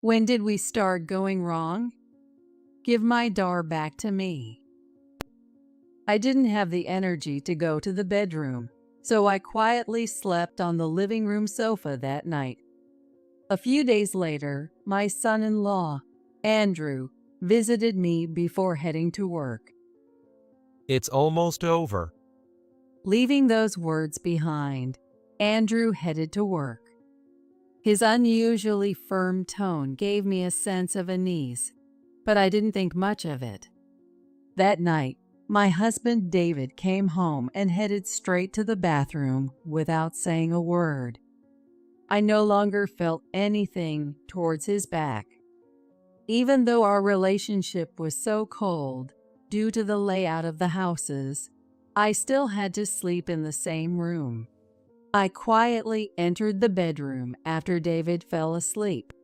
When did we start going wrong? Give my dar back to me. I didn't have the energy to go to the bedroom, so I quietly slept on the living room sofa that night. A few days later, my son-in-law, Andrew, visited me before heading to work. It's almost over. Leaving those words behind, Andrew headed to work. His unusually firm tone gave me a sense of unease, but I didn't think much of it. That night, my husband David came home and headed straight to the bathroom without saying a word. I no longer felt anything towards his back. Even though our relationship was so cold due to the layout of the houses, I still had to sleep in the same room. I quietly entered the bedroom after David fell asleep.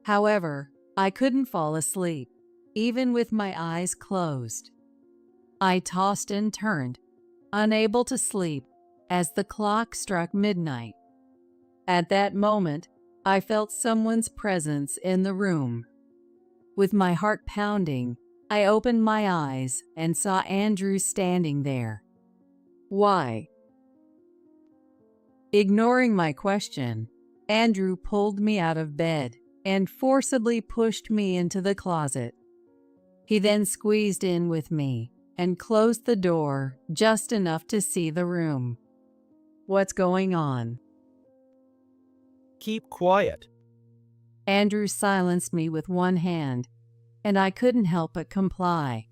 However, I couldn't fall asleep, even with my eyes closed. I tossed and turned, unable to sleep, as the clock struck midnight. At that moment, I felt someone's presence in the room. With my heart pounding, I opened my eyes and saw Andrew standing there. Why? Ignoring my question, Andrew pulled me out of bed and forcibly pushed me into the closet. He then squeezed in with me and closed the door just enough to see the room. What's going on? Keep quiet. Andrew silenced me with one hand, and I couldn't help but comply.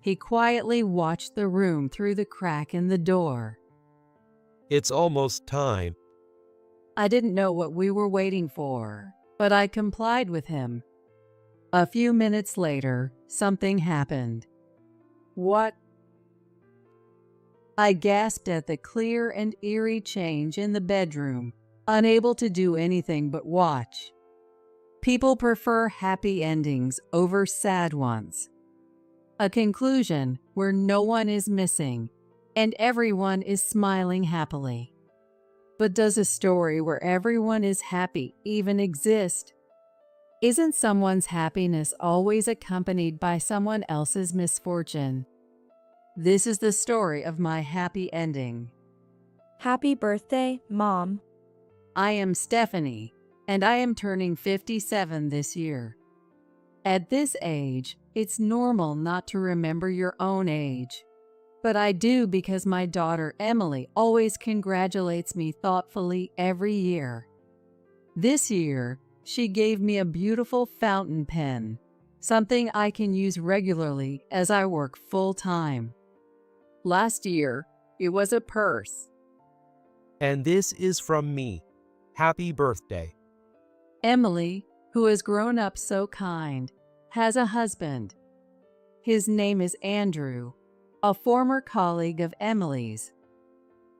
He quietly watched the room through the crack in the door. It's almost time. I didn't know what we were waiting for, but I complied with him. A few minutes later, something happened. What? I gasped at the clear and eerie change in the bedroom, unable to do anything but watch. People prefer happy endings over sad ones. A conclusion where no one is missing and everyone is smiling happily. But does a story where everyone is happy even exist? Isn't someone's happiness always accompanied by someone else's misfortune? This is the story of my happy ending. Happy birthday, Mom. I am Stephanie, and I am turning 57 this year. At this age, it's normal not to remember your own age. But I do because my daughter Emily always congratulates me thoughtfully every year. This year, she gave me a beautiful fountain pen, something I can use regularly as I work full-time. Last year, it was a purse. And this is from me. Happy birthday. Emily, who has grown up so kind, has a husband. His name is Andrew, a former colleague of Emily's.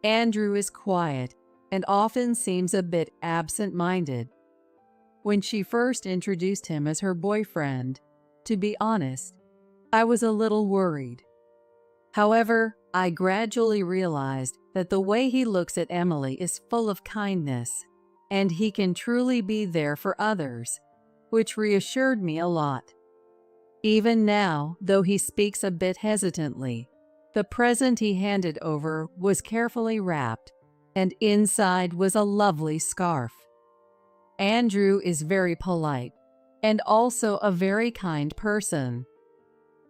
Andrew is quiet and often seems a bit absent-minded. When she first introduced him as her boyfriend, to be honest, I was a little worried. However, I gradually realized that the way he looks at Emily is full of kindness, and he can truly be there for others, which reassured me a lot. Even now, though he speaks a bit hesitantly, the present he handed over was carefully wrapped, and inside was a lovely scarf. Andrew is very polite and also a very kind person.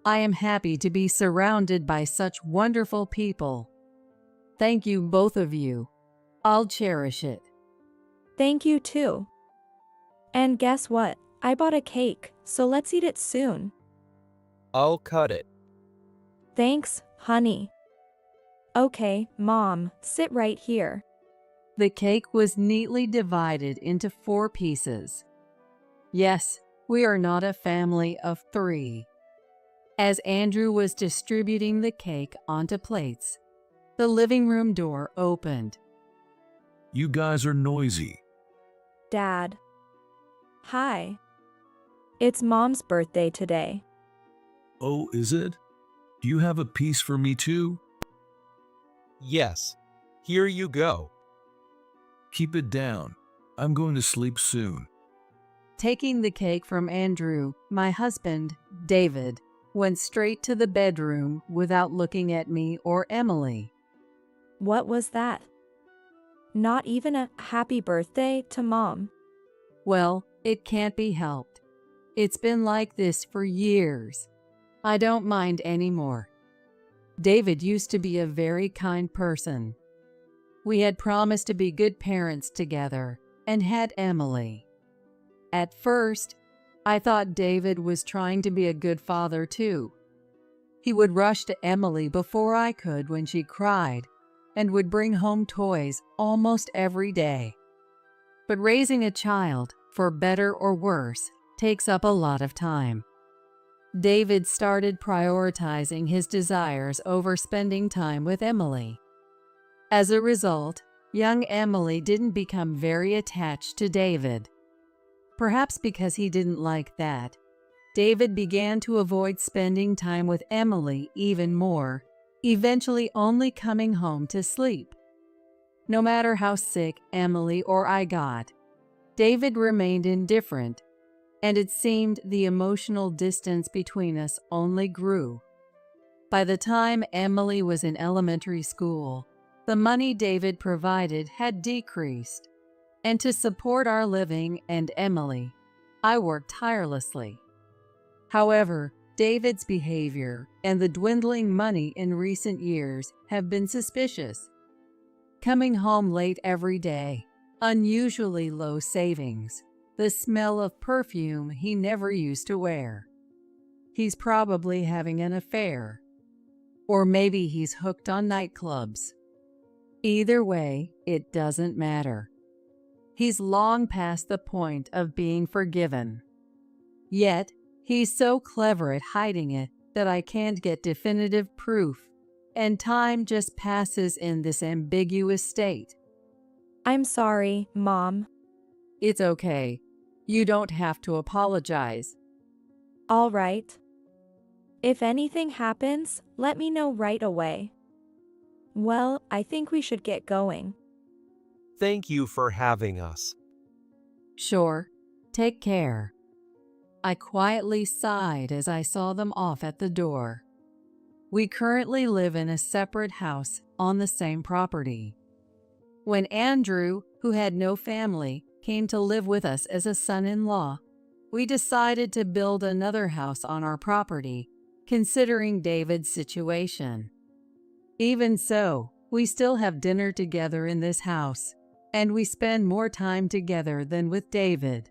I am happy to be surrounded by such wonderful people. Thank you, both of you. I'll cherish it. Thank you too. And guess what? I bought a cake, so let's eat it soon. I'll cut it. Thanks, honey. Okay, Mom, sit right here. The cake was neatly divided into 4 pieces. Yes, we are not a family of 3. As Andrew was distributing the cake onto plates, the living room door opened. You guys are noisy. Dad. Hi. It's Mom's birthday today. Oh, is it? Do you have a piece for me too? Yes. Here you go. Keep it down. I'm going to sleep soon. Taking the cake from Andrew, my husband, David, went straight to the bedroom without looking at me or Emily. What was that? Not even a happy birthday to Mom. Well, it can't be helped. It's been like this for years. I don't mind anymore. David used to be a very kind person. We had promised to be good parents together and had Emily. At first, I thought David was trying to be a good father too. He would rush to Emily before I could when she cried and would bring home toys almost every day. But raising a child, for better or worse, takes up a lot of time. David started prioritizing his desires over spending time with Emily. As a result, young Emily didn't become very attached to David. Perhaps because he didn't like that, David began to avoid spending time with Emily even more, eventually only coming home to sleep. No matter how sick Emily or I got, David remained indifferent, and it seemed the emotional distance between us only grew. By the time Emily was in elementary school, the money David provided had decreased, and to support our living and Emily, I worked tirelessly. However, David's behavior and the dwindling money in recent years have been suspicious. Coming home late every day, unusually low savings, the smell of perfume he never used to wear. He's probably having an affair. Or maybe he's hooked on nightclubs. Either way, it doesn't matter. He's long past the point of being forgiven. Yet, he's so clever at hiding it that I can't get definitive proof, and time just passes in this ambiguous state. I'm sorry, Mom. It's okay. You don't have to apologize. All right. If anything happens, let me know right away. Well, I think we should get going. Thank you for having us. Sure. Take care. I quietly sighed as I saw them off at the door. We currently live in a separate house on the same property. When Andrew, who had no family, came to live with us as a son-in-law, we decided to build another house on our property, considering David's situation. Even so, we still have dinner together in this house, and we spend more time together than with David.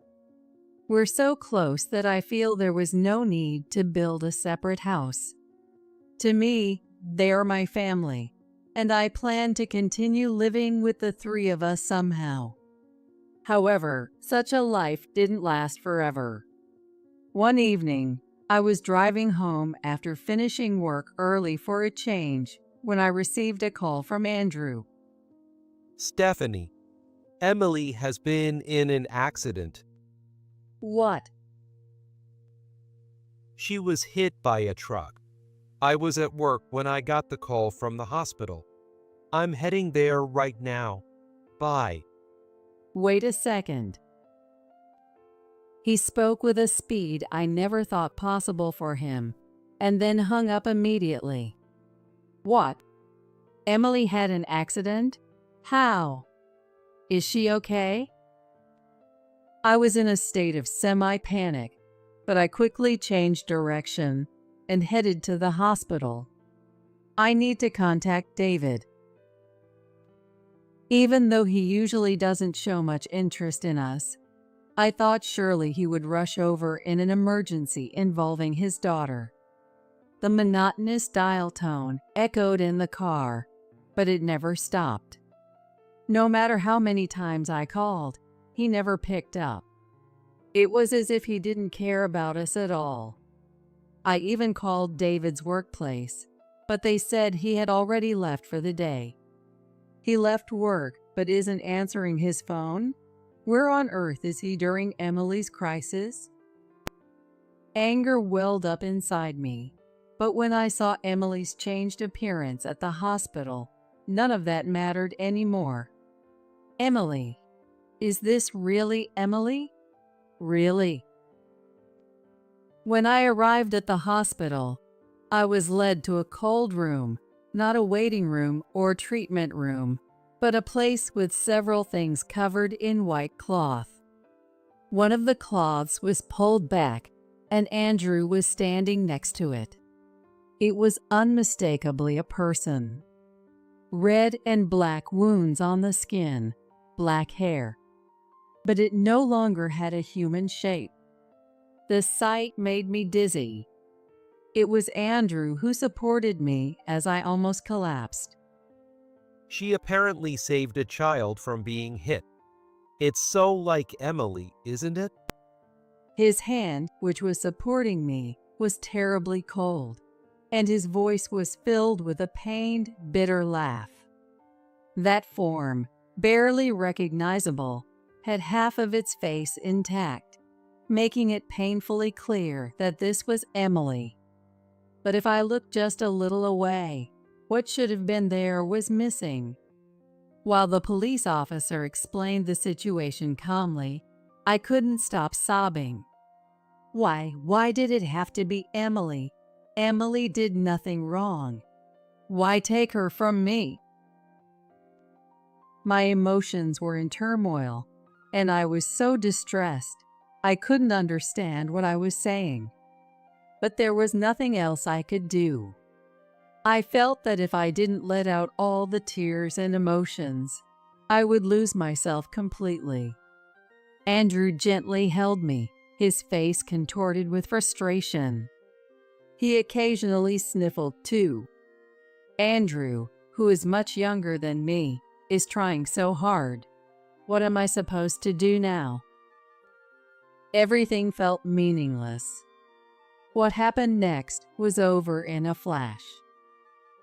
We're so close that I feel there was no need to build a separate house. To me, they are my family, and I plan to continue living with the three of us somehow. However, such a life didn't last forever. One evening, I was driving home after finishing work early for a change when I received a call from Andrew. Stephanie, Emily has been in an accident. What? She was hit by a truck. I was at work when I got the call from the hospital. I'm heading there right now. Bye. Wait a second. He spoke with a speed I never thought possible for him, and then hung up immediately. What? Emily had an accident? How? Is she okay? I was in a state of semi-panic, but I quickly changed direction and headed to the hospital. I need to contact David. Even though he usually doesn't show much interest in us, I thought surely he would rush over in an emergency involving his daughter. The monotonous dial tone echoed in the car, but it never stopped. No matter how many times I called, he never picked up. It was as if he didn't care about us at all. I even called David's workplace, but they said he had already left for the day. He left work but isn't answering his phone? Where on earth is he during Emily's crisis? Anger welled up inside me, but when I saw Emily's changed appearance at the hospital, none of that mattered anymore. Emily. Is this really Emily? Really? When I arrived at the hospital, I was led to a cold room, not a waiting room or treatment room, but a place with several things covered in white cloth. One of the cloths was pulled back, and Andrew was standing next to it. It was unmistakably a person. Red and black wounds on the skin, black hair. But it no longer had a human shape. The sight made me dizzy. It was Andrew who supported me as I almost collapsed. She apparently saved a child from being hit. It's so like Emily, isn't it? His hand, which was supporting me, was terribly cold, and his voice was filled with a pained, bitter laugh. That form, barely recognizable, had half of its face intact, making it painfully clear that this was Emily. But if I looked just a little away, what should have been there was missing. While the police officer explained the situation calmly, I couldn't stop sobbing. Why did it have to be Emily? Emily did nothing wrong. Why take her from me? My emotions were in turmoil, and I was so distressed, I couldn't understand what I was saying. But there was nothing else I could do. I felt that if I didn't let out all the tears and emotions, I would lose myself completely. Andrew gently held me, his face contorted with frustration. He occasionally sniffled too. Andrew, who is much younger than me, is trying so hard. What am I supposed to do now? Everything felt meaningless. What happened next was over in a flash.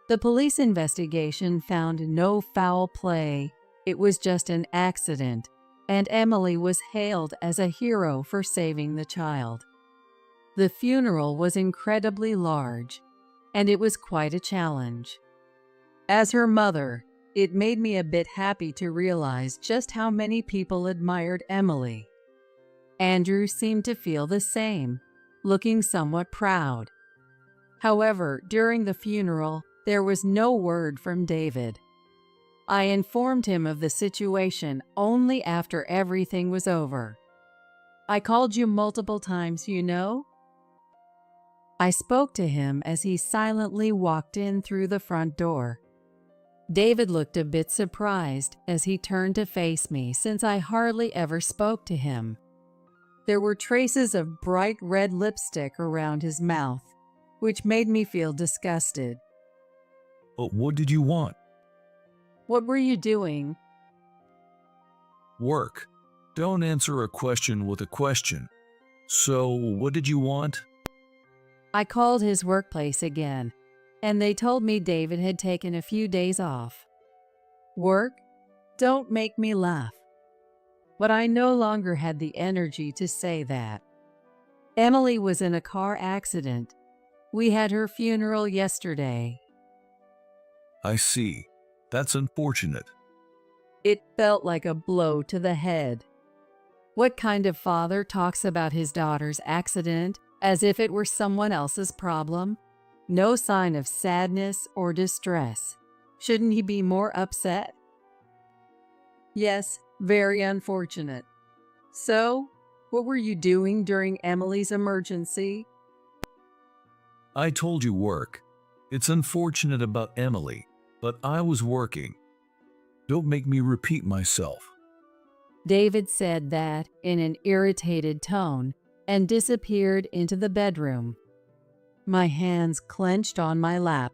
The police investigation found no foul play. It was just an accident, and Emily was hailed as a hero for saving the child. The funeral was incredibly large, and it was quite a challenge. As her mother, it made me a bit happy to realize just how many people admired Emily. Andrew seemed to feel the same, looking somewhat proud. However, during the funeral, there was no word from David. I informed him of the situation only after everything was over. I called you multiple times, you know? I spoke to him as he silently walked in through the front door. David looked a bit surprised as he turned to face me, since I hardly ever spoke to him. There were traces of bright red lipstick around his mouth, which made me feel disgusted. But what did you want? What were you doing? Work. Don't answer a question with a question. So, what did you want? I called his workplace again, and they told me David had taken a few days off. Work? Don't make me laugh. But I no longer had the energy to say that. Emily was in a car accident. We had her funeral yesterday. I see. That's unfortunate. It felt like a blow to the head. What kind of father talks about his daughter's accident as if it were someone else's problem? No sign of sadness or distress. Shouldn't he be more upset? Yes, very unfortunate. So, what were you doing during Emily's emergency? I told you work. It's unfortunate about Emily, but I was working. Don't make me repeat myself. David said that in an irritated tone and disappeared into the bedroom. My hands clenched on my lap.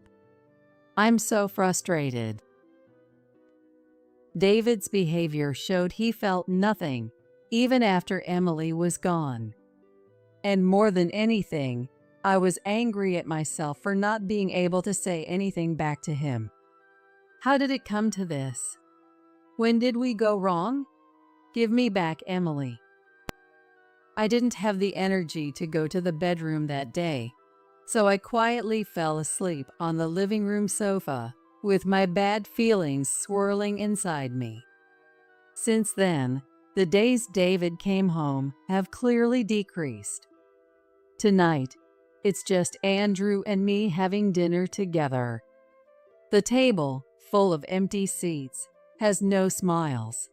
I'm so frustrated. David's behavior showed he felt nothing, even after Emily was gone. And more than anything, I was angry at myself for not being able to say anything back to him. How did it come to this? When did we go wrong? Give me back Emily. I didn't have the energy to go to the bedroom that day, so I quietly fell asleep on the living room sofa with my bad feelings swirling inside me. Since then, The days David came home have clearly decreased. Tonight, it's just Andrew and me having dinner together. The table, full of empty seats, has no smiles.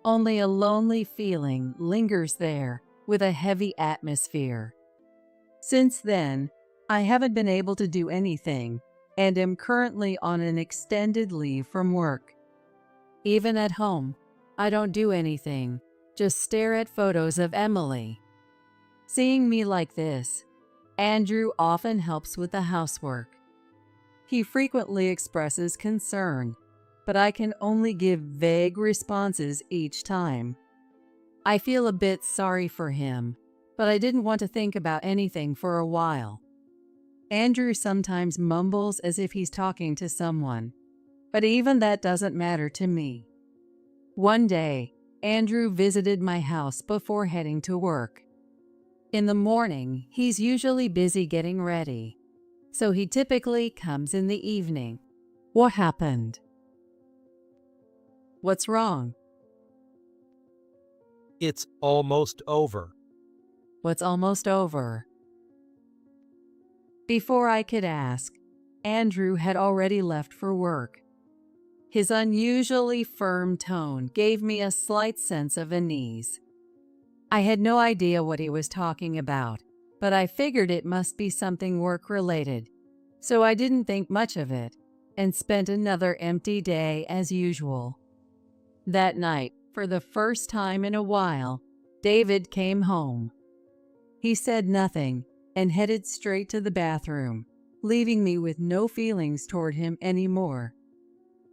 Only a lonely feeling lingers there with a heavy atmosphere. Since then, I haven't been able to do anything and am currently on an extended leave from work. Even at home, I don't do anything, just stare at photos of Emily. Seeing me like this, Andrew often helps with the housework. He frequently expresses concern, but I can only give vague responses each time. I feel a bit sorry for him, but I didn't want to think about anything for a while. Andrew sometimes mumbles as if he's talking to someone, but even that doesn't matter to me. One day, Andrew visited my house before heading to work. In the morning, he's usually busy getting ready, so he typically comes in the evening. What happened? What's wrong? It's almost over. What's almost over? Before I could ask, Andrew had already left for work. His unusually firm tone gave me a slight sense of unease. I had no idea what he was talking about, but I figured it must be something work-related, so I didn't think much of it and spent another empty day as usual. That night, for the first time in a while, David came home. He said nothing and headed straight to the bathroom, leaving me with no feelings toward him anymore.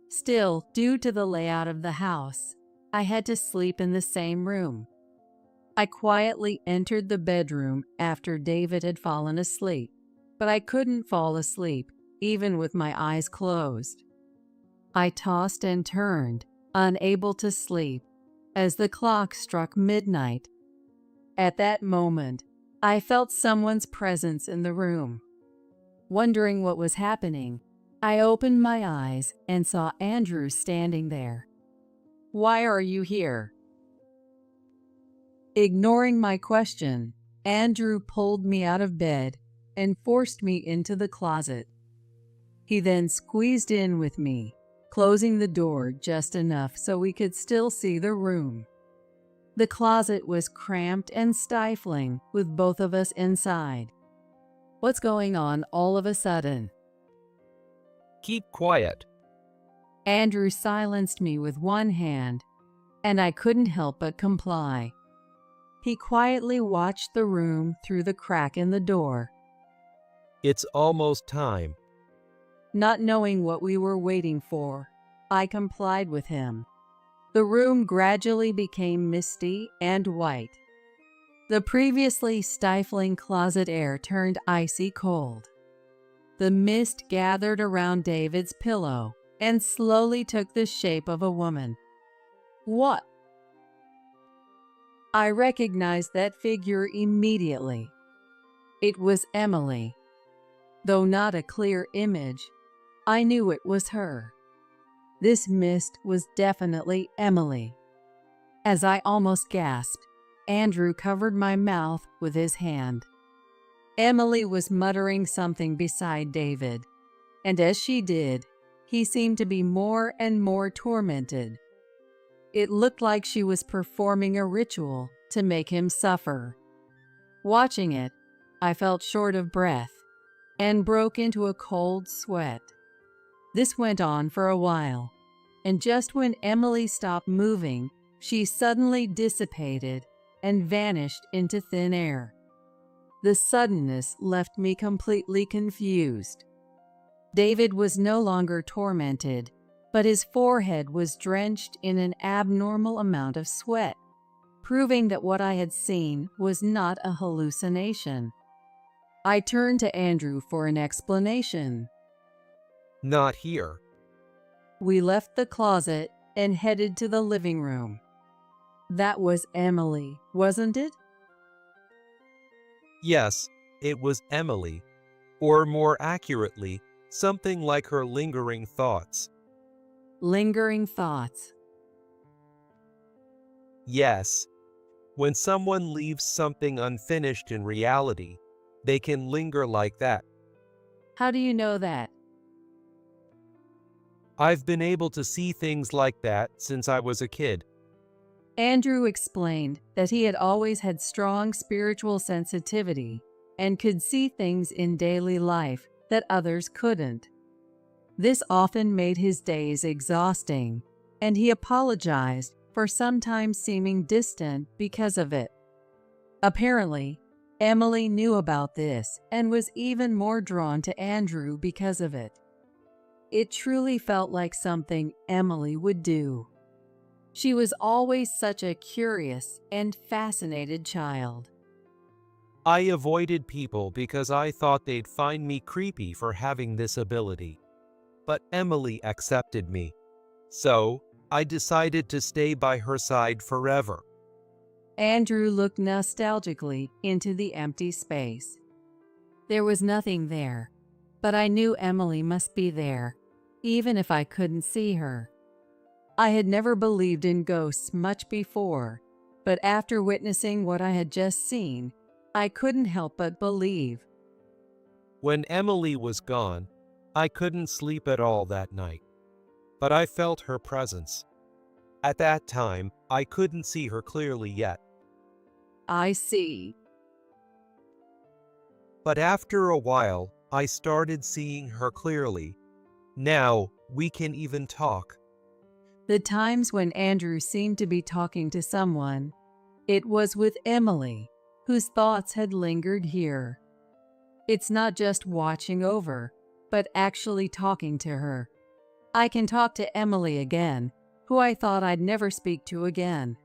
Still, due to the layout of the house, I had to sleep in the same room. I quietly entered the bedroom after David had fallen asleep, but I couldn't fall asleep, even with my eyes closed. I tossed and turned, unable to sleep, as the clock struck midnight. At that moment, I felt someone's presence in the room. Wondering what was happening, I opened my eyes and saw Andrew standing there. "Why are you here?" Ignoring my question, Andrew pulled me out of bed and forced me into the closet. He then squeezed in with me, closing the door just enough so we could still see the room. The closet was cramped and stifling with both of us inside. "What's going on all of a sudden?" Keep quiet. Andrew silenced me with one hand, and I couldn't help but comply. He quietly watched the room through the crack in the door. It's almost time. Not knowing what we were waiting for, I complied with him. The room gradually became misty and white. The previously stifling closet air turned icy cold. The mist gathered around David's pillow and slowly took the shape of a woman. What? I recognized that figure immediately. It was Emily. Though not a clear image, I knew it was her. This mist was definitely Emily. As I almost gasped, Andrew covered my mouth with his hand. Emily was muttering something beside David, and as she did, he seemed to be more and more tormented. It looked like she was performing a ritual to make him suffer. Watching it, I felt short of breath and broke into a cold sweat. This went on for a while, and just when Emily stopped moving, she suddenly dissipated and vanished into thin air. The suddenness left me completely confused. David was no longer tormented, but his forehead was drenched in an abnormal amount of sweat, proving that what I had seen was not a hallucination. I turned to Andrew for an explanation. Not here. We left the closet and headed to the living room. That was Emily, wasn't it? Yes, it was Emily, or more accurately, something like her lingering thoughts. Lingering thoughts. Yes, when someone leaves something unfinished in reality, they can linger like that. How do you know that? I've been able to see things like that since I was a kid. Andrew explained that he had always had strong spiritual sensitivity and could see things in daily life that others couldn't. This often made his days exhausting, and he apologized for sometimes seeming distant because of it. Apparently, Emily knew about this and was even more drawn to Andrew because of it. It truly felt like something Emily would do. She was always such a curious and fascinated child. I avoided people because I thought they'd find me creepy for having this ability. But Emily accepted me. So, I decided to stay by her side forever. Andrew looked nostalgically into the empty space. There was nothing there, but I knew Emily must be there, even if I couldn't see her. I had never believed in ghosts much before, but after witnessing what I had just seen, I couldn't help but believe. When Emily was gone, I couldn't sleep at all that night. But I felt her presence. At that time, I couldn't see her clearly yet. I see. But after a while, I started seeing her clearly. Now, we can even talk. The times when Andrew seemed to be talking to someone, it was with Emily, whose thoughts had lingered here. It's not just watching over, but actually talking to her. I can talk to Emily again, who I thought I'd never speak to again.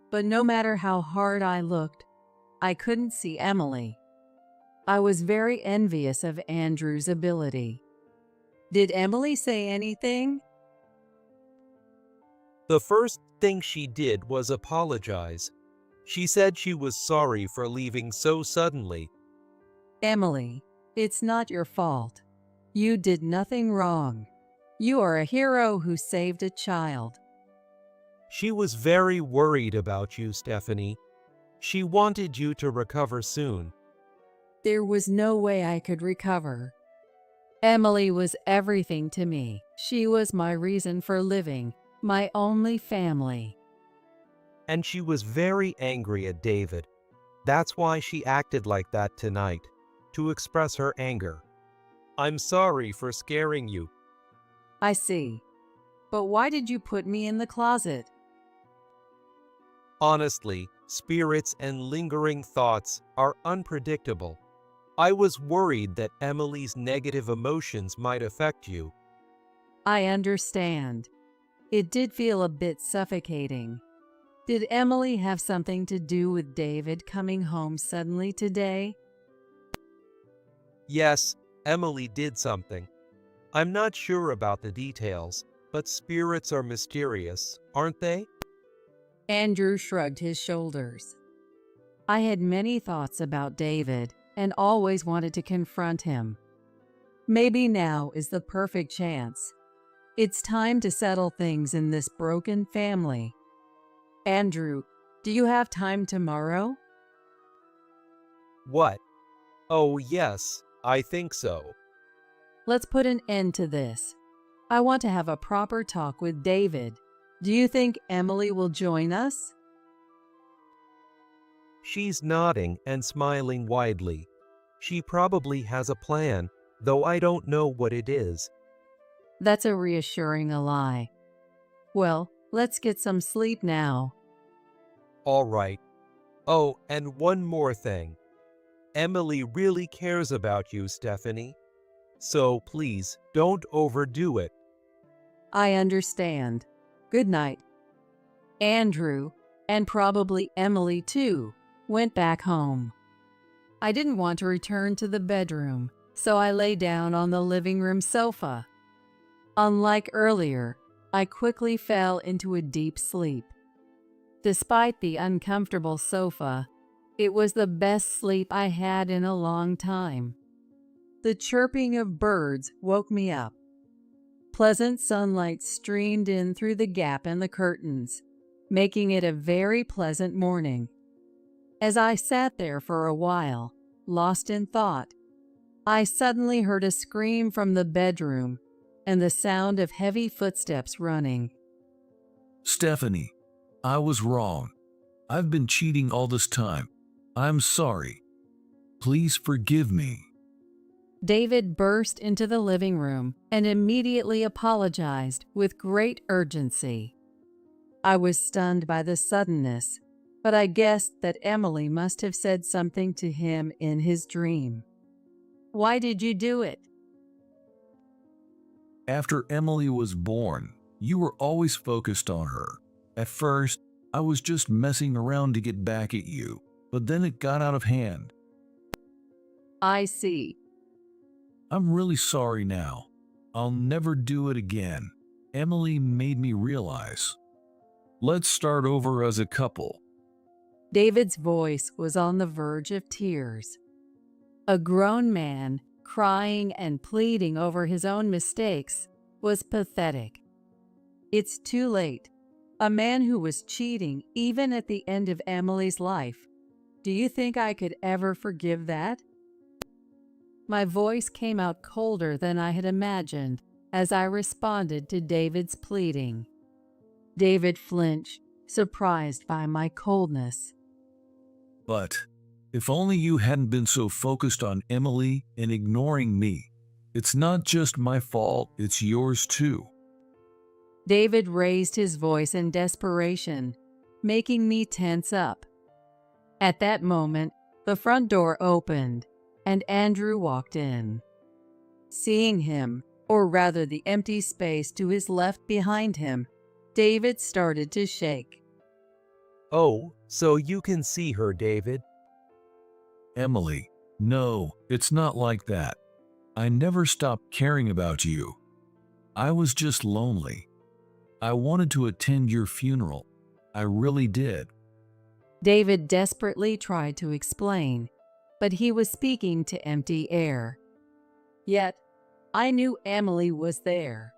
But no matter how hard I looked, I couldn't see Emily. I was very envious of Andrew's ability. Did Emily say anything? The first thing she did was apologize. She said she was sorry for leaving so suddenly. Emily, it's not your fault. You did nothing wrong. You are a hero who saved a child. She was very worried about you, Stephanie. She wanted you to recover soon. There was no way I could recover. Emily was everything to me. She was my reason for living, my only family. And she was very angry at David. That's why she acted like that tonight, to express her anger. I'm sorry for scaring you. I see. But why did you put me in the closet? Honestly, spirits and lingering thoughts are unpredictable. I was worried that Emily's negative emotions might affect you. I understand. It did feel a bit suffocating. Did Emily have something to do with David coming home suddenly today? Yes, Emily did something. I'm not sure about the details, but spirits are mysterious, aren't they? Andrew shrugged his shoulders. I had many thoughts about David and always wanted to confront him. Maybe now is the perfect chance. It's time to settle things in this broken family. Andrew, do you have time tomorrow? What? Oh, yes, I think so. Let's put an end to this. I want to have a proper talk with David. Do you think Emily will join us? She's nodding and smiling widely. She probably has a plan, though I don't know what it is. That's a reassuring ally. Well, let's get some sleep now. All right. Oh, and one more thing. Emily really cares about you, Stephanie. So please, don't overdo it. I understand. Good night. Andrew, and probably Emily too, went back home. I didn't want to return to the bedroom, so I lay down on the living room sofa. Unlike earlier, I quickly fell into a deep sleep. Despite the uncomfortable sofa, it was the best sleep I had in a long time. The chirping of birds woke me up. Pleasant sunlight streamed in through the gap in the curtains, making it a very pleasant morning. As I sat there for a while, lost in thought, I suddenly heard a scream from the bedroom and the sound of heavy footsteps running. Stephanie, I was wrong. I've been cheating all this time. I'm sorry. Please forgive me. David burst into the living room and immediately apologized with great urgency. I was stunned by the suddenness, but I guessed that Emily must have said something to him in his dream. Why did you do it? After Emily was born, you were always focused on her. At first, I was just messing around to get back at you, but then it got out of hand. I see. I'm really sorry now. I'll never do it again. Emily made me realize. Let's start over as a couple. David's voice was on the verge of tears. A grown man crying and pleading over his own mistakes was pathetic. It's too late. A man who was cheating even at the end of Emily's life. Do you think I could ever forgive that? My voice came out colder than I had imagined as I responded to David's pleading. David flinched, surprised by my coldness. But if only you hadn't been so focused on Emily and ignoring me. It's not just my fault, it's yours too. David raised his voice in desperation, making me tense up. At that moment, the front door opened, and Andrew walked in. Seeing him, or rather the empty space to his left behind him, David started to shake. Oh, so you can see her, David. Emily, no, it's not like that. I never stopped caring about you. I was just lonely. I wanted to attend your funeral. I really did. David desperately tried to explain, but he was speaking to empty air. Yet, I knew Emily was there.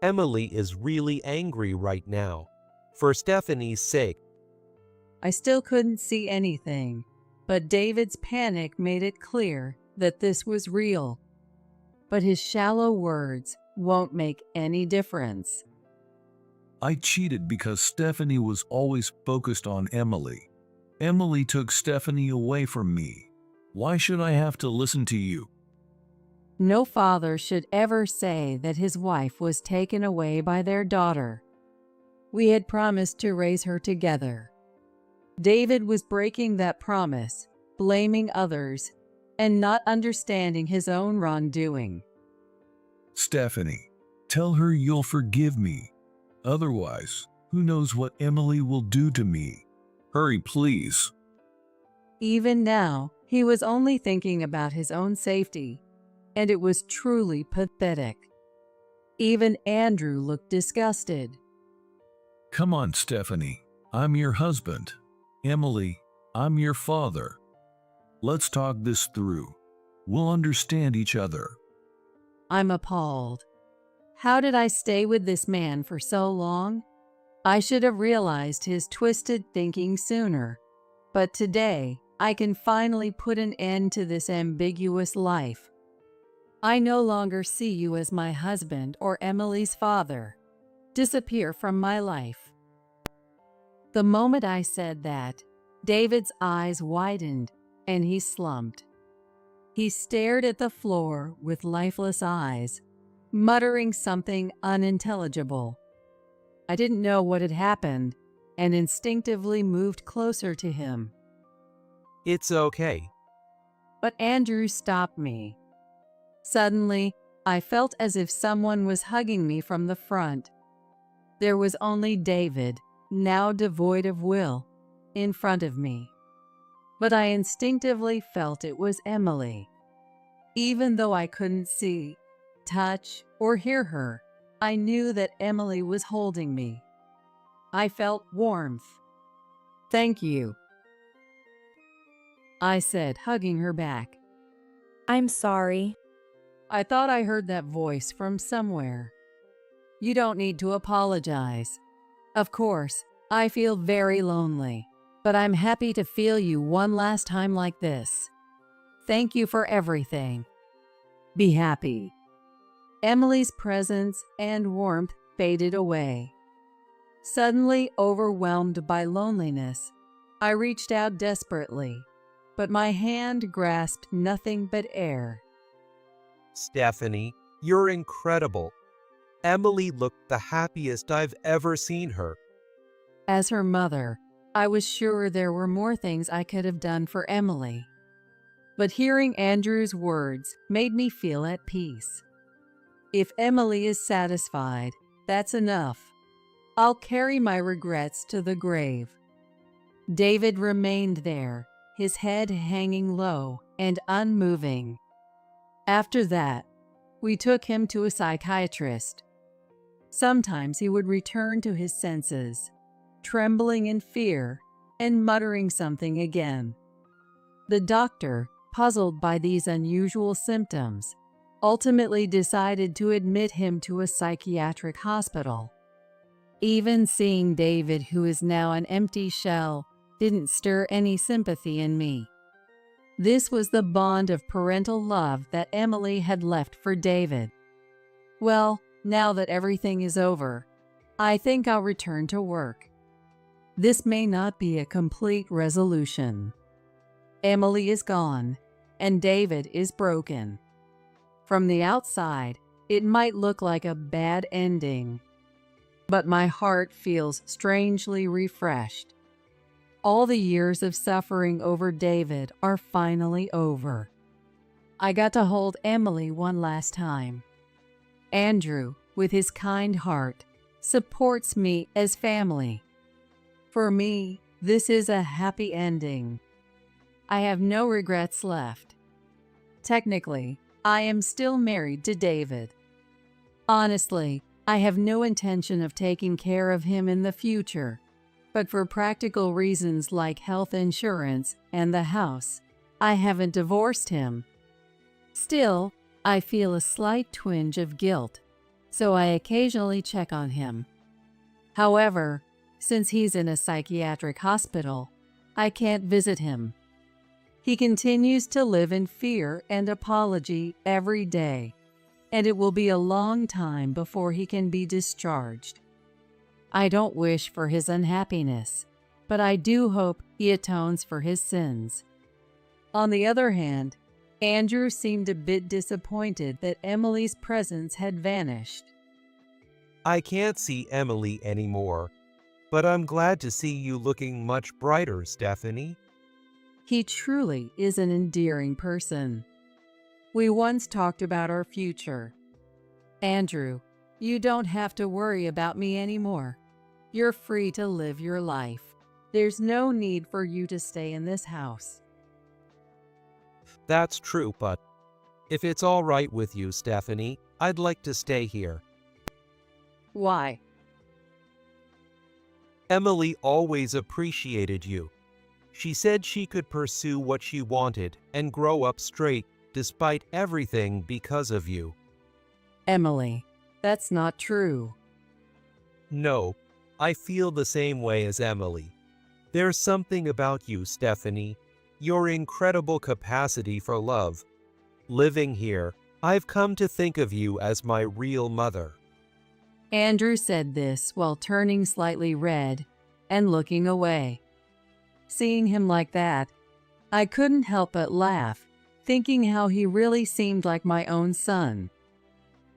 Emily is really angry right now. For Stephanie's sake. I still couldn't see anything, but David's panic made it clear that this was real. But his shallow words won't make any difference. I cheated because Stephanie was always focused on Emily. Emily took Stephanie away from me. Why should I have to listen to you? No father should ever say that his wife was taken away by their daughter. We had promised to raise her together. David was breaking that promise, blaming others, and not understanding his own wrongdoing. Stephanie, tell her you'll forgive me. Otherwise, who knows what Emily will do to me? Hurry, please. Even now, he was only thinking about his own safety, and it was truly pathetic. Even Andrew looked disgusted. Come on, Stephanie. I'm your husband. Emily, I'm your father. Let's talk this through. We'll understand each other. I'm appalled. How did I stay with this man for so long? I should have realized his twisted thinking sooner. But today, I can finally put an end to this ambiguous life. I no longer see you as my husband or Emily's father. Disappear from my life. The moment I said that, David's eyes widened and he slumped. He stared at the floor with lifeless eyes, muttering something unintelligible. I didn't know what had happened and instinctively moved closer to him. It's okay. But Andrew stopped me. Suddenly, I felt as if someone was hugging me from the front. There was only David, now devoid of will, in front of me. But I instinctively felt it was Emily. Even though I couldn't see, touch, or hear her, I knew that Emily was holding me. I felt warmth. "Thank you," I said, hugging her back. I'm sorry. I thought I heard that voice from somewhere. You don't need to apologize. Of course, I feel very lonely, but I'm happy to feel you one last time like this. Thank you for everything. Be happy." Emily's presence and warmth faded away. Suddenly overwhelmed by loneliness, I reached out desperately, but my hand grasped nothing but air. Stephanie, you're incredible. Emily looked the happiest I've ever seen her. As her mother, I was sure there were more things I could have done for Emily. But hearing Andrew's words made me feel at peace. If Emily is satisfied, that's enough. I'll carry my regrets to the grave. David remained there, his head hanging low and unmoving. After that, we took him to a psychiatrist. Sometimes he would return to his senses, trembling in fear and muttering something again. The doctor, puzzled by these unusual symptoms, ultimately decided to admit him to a psychiatric hospital. Even seeing David, who is now an empty shell, didn't stir any sympathy in me. This was the bond of parental love that Emily had left for David. Well, now that everything is over, I think I'll return to work. This may not be a complete resolution. Emily is gone, and David is broken. From the outside, it might look like a bad ending, but my heart feels strangely refreshed. All the years of suffering over David are finally over. I got to hold Emily one last time. Andrew, with his kind heart, supports me as family. For me, this is a happy ending. I have no regrets left. Technically, I am still married to David. Honestly, I have no intention of taking care of him in the future, but for practical reasons like health insurance and the house, I haven't divorced him. Still, I feel a slight twinge of guilt, so I occasionally check on him. However, since he's in a psychiatric hospital, I can't visit him. He continues to live in fear and apology every day, and it will be a long time before he can be discharged. I don't wish for his unhappiness, but I do hope he atones for his sins. On the other hand, Andrew seemed a bit disappointed that Emily's presence had vanished. I can't see Emily anymore, but I'm glad to see you looking much brighter, Stephanie. He truly is an endearing person. We once talked about our future. Andrew, you don't have to worry about me anymore. You're free to live your life. There's no need for you to stay in this house. That's true, but if it's all right with you, Stephanie, I'd like to stay here. Why? Emily always appreciated you. She said she could pursue what she wanted and grow up straight despite everything because of you. Emily, that's not true. No, I feel the same way as Emily. There's something about you, Stephanie. Your incredible capacity for love. Living here, I've come to think of you as my real mother. Andrew said this while turning slightly red and looking away. Seeing him like that, I couldn't help but laugh, thinking how he really seemed like my own son.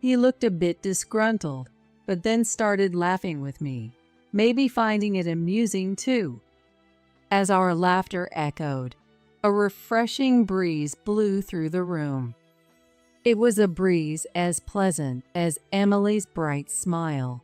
He looked a bit disgruntled, but then started laughing with me, maybe finding it amusing too. As our laughter echoed, a refreshing breeze blew through the room. It was a breeze as pleasant as Emily's bright smile.